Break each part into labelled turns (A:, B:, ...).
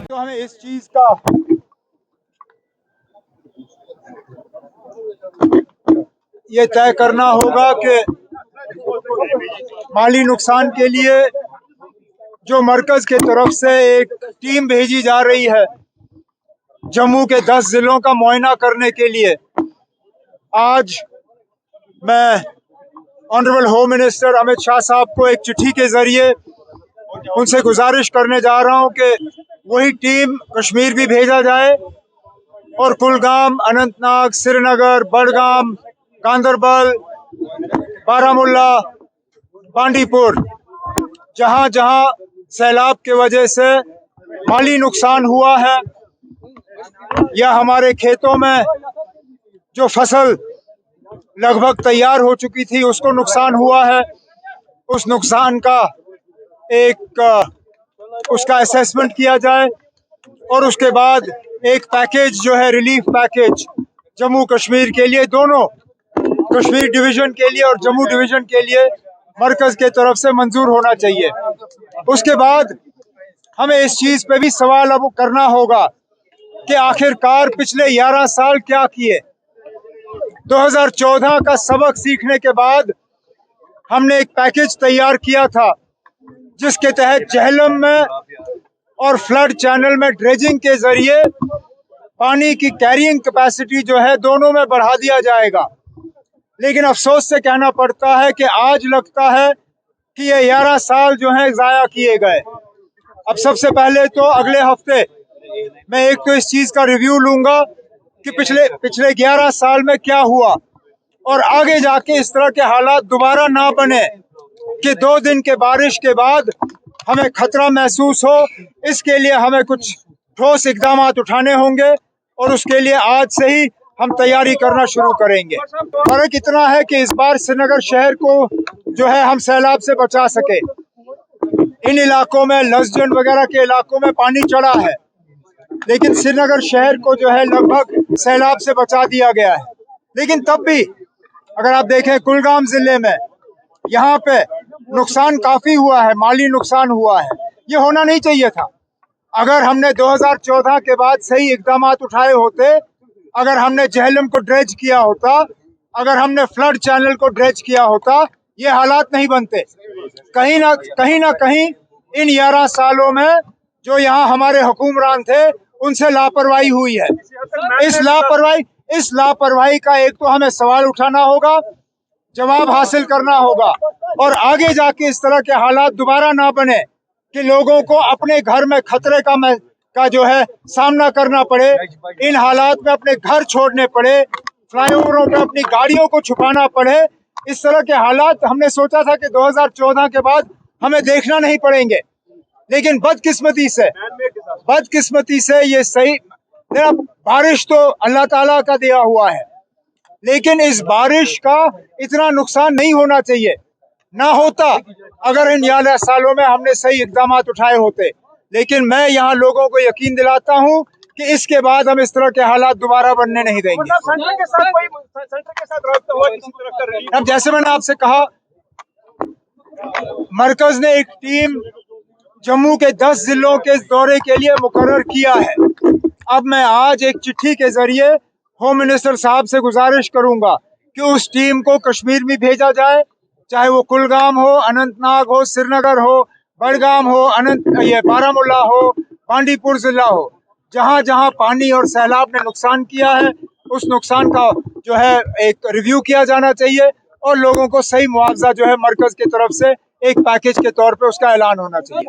A: तो हमें इस चीज का ये तय करना होगा कि माली नुकसान के लिए जो मरकज के तरफ से एक टीम भेजी जा रही है जम्मू के 10 जिलों का मुआयना करने के लिए, आज मैं honourable home minister Amit Shah साहब को एक चिट्ठी के जरिए उनसे गुजारिश करने जा रहा हूं कि वही टीम कश्मीर भी भेजा जाए और कुलगाम, अनंतनाग, श्रीनगर, बडगाम, गांदरबल, बारामुल्ला, बांडीपुर, जहां जहां सैलाब के वजह से माली नुकसान हुआ है या हमारे खेतों में जो फसल लगभग तैयार हो चुकी थी उसको नुकसान हुआ है, उस नुकसान का उसका असेसमेंट किया जाए और उसके बाद एक पैकेज जो है रिलीफ पैकेज जम्मू कश्मीर के लिए, दोनों कश्मीर डिवीजन के लिए और जम्मू डिवीजन के लिए मरकज के तरफ से मंजूर होना चाहिए। उसके बाद हमें इस चीज पे भी सवाल अब करना होगा कि आखिरकार पिछले 11 साल क्या किए। 2014 का सबक सीखने के बाद हमने एक पैकेज तैयार किया था जिसके तहत झेलम में और फ्लड चैनल में ड्रेजिंग के जरिए पानी की कैरिंग कैपेसिटी जो है दोनों में बढ़ा दिया जाएगा। लेकिन अफसोस से कहना पड़ता है कि आज लगता है कि ये 11 साल जो हैं ज़ाया किए गए। अब सबसे पहले तो अगले हफ्ते मैं एक तो इस चीज़ का रिव्यू लूँगा कि पिछले 11 साल में क्या हुआ और आगे जाके इस तरह के हालात दोबारा ना बने कि 2 दिन के बारिश के बाद हमें खतरा महसूस हो। इसके लिए हमें कुछ ठोस इकदाम उठाने होंगे और उसके लिए आज से ही हम तैयारी करना शुरू करेंगे। फर्क इतना है कि इस बार श्रीनगर शहर को जो है हम सैलाब से बचा सके। इन इलाकों में लसजन वगैरह के इलाकों में पानी चढ़ा है, लेकिन श्रीनगर शहर को जो है लगभग सैलाब से बचा दिया गया है। लेकिन तब भी अगर आप देखें कुलगाम जिले में यहाँ पे नुकसान काफी हुआ है, माली नुकसान हुआ है। ये होना नहीं चाहिए था। अगर हमने 2014 के बाद सही इकदाम उठाए होते, अगर हमने झेलम को ड्रेज किया होता, अगर हमने फ्लड चैनल को ड्रेज किया होता, ये हालात नहीं बनते। कहीं ना कहीं इन 11 सालों में जो यहाँ हमारे हुक्मरान थे उनसे लापरवाही हुई है। इस लापरवाही का एक तो हमें सवाल उठाना होगा, जवाब हासिल करना होगा और आगे जाके इस तरह के हालात दोबारा ना बने कि लोगों को अपने घर में खतरे का जो है सामना करना पड़े, इन हालात में अपने घर छोड़ने पड़े, फ्लाईओवरों पे अपनी गाड़ियों को छुपाना पड़े। इस तरह के हालात हमने सोचा था कि 2014 के बाद हमें देखना नहीं पड़ेंगे, लेकिन बदकिस्मती से ये सही। बारिश तो अल्लाह ताला का दिया हुआ है, लेकिन इस बारिश का इतना नुकसान नहीं होना चाहिए। ना होता अगर इन 11 सालों में हमने सही इकदाम उठाए होते। लेकिन मैं यहाँ लोगों को यकीन दिलाता हूँ कि इसके बाद हम इस तरह के हालात दोबारा बनने नहीं देंगे।
B: सेंटर के साथ रब्ता हुआ किसी तरह का रिलीफ?
A: अब जैसे मैंने आपसे कहा, मरकज ने एक टीम जम्मू के 10 जिलों के दौरे के लिए मुकर्रर किया है। अब मैं आज एक चिट्ठी के जरिए होम मिनिस्टर साहब से गुजारिश करूंगा कि उस टीम को कश्मीर में भेजा जाए, चाहे वो कुलगाम हो, अनंतनाग हो, श्रीनगर हो, बडगाम हो, बारामुल्ला हो, बांडीपुर जिला हो, जहां जहां पानी और सैलाब ने नुकसान किया है उस नुकसान का जो है एक रिव्यू किया जाना चाहिए और लोगों को सही मुआवजा जो है मरकज की तरफ से एक पैकेज के तौर पे उसका ऐलान होना चाहिए।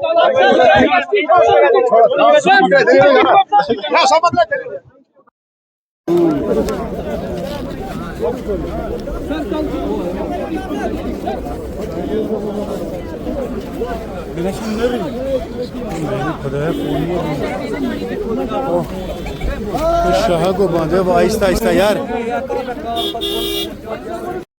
C: शाह को बांधे आहिस्ता आहिस्ता यार।